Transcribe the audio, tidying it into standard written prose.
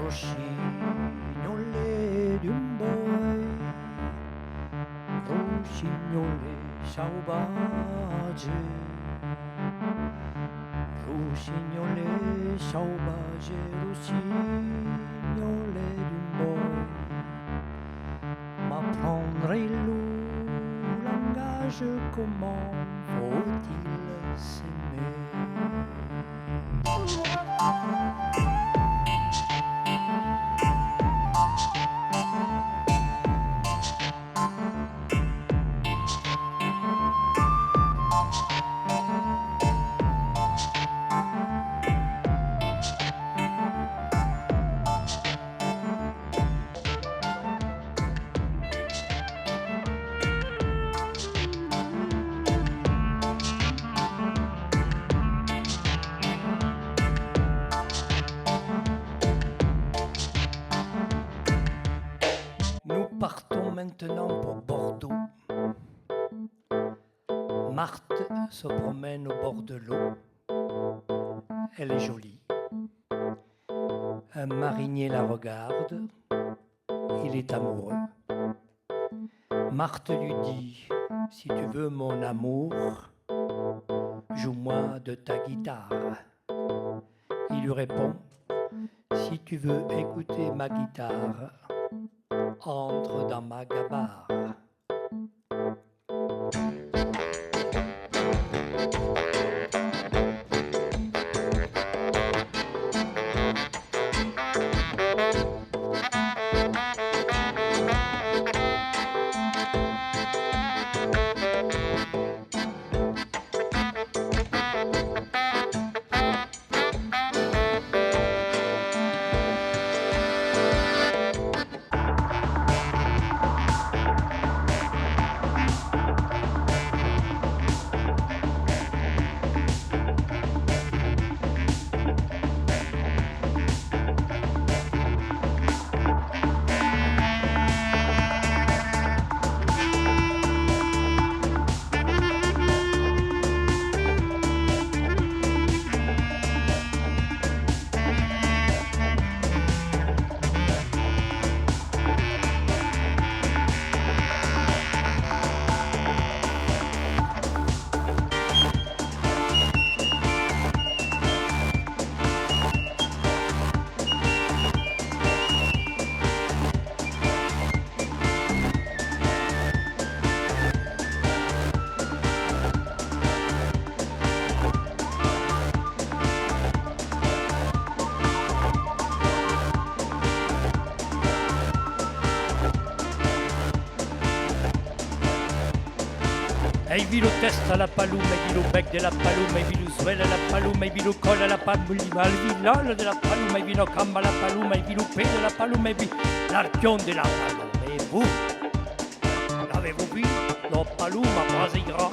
rossignole d'un boi, rossignole selvagge, rossignole selvagge, rossignole d'un boi, m'apprendre le langage, comment faut-il s'aimer? Nous partons maintenant pour Bordeaux. Marthe se promène au bord de l'eau. Elle est jolie. Un marinier la regarde. Il est amoureux. Marthe lui dit: si tu veux mon amour, joue-moi de ta guitare. Il lui répond: si tu veux écouter ma guitare, entre dans ma gabarre. Ei vilu testa la palume, ei vilu bec de la palume, ei vilu suela la palume, ei vilu cola la palume, il vilolo de la palume, ei vilu camba la palume, ei vilu pe de la palume, ei vilu l'arpion de la palume. Et vous, l'avez-vous vu? La palume pas si grand.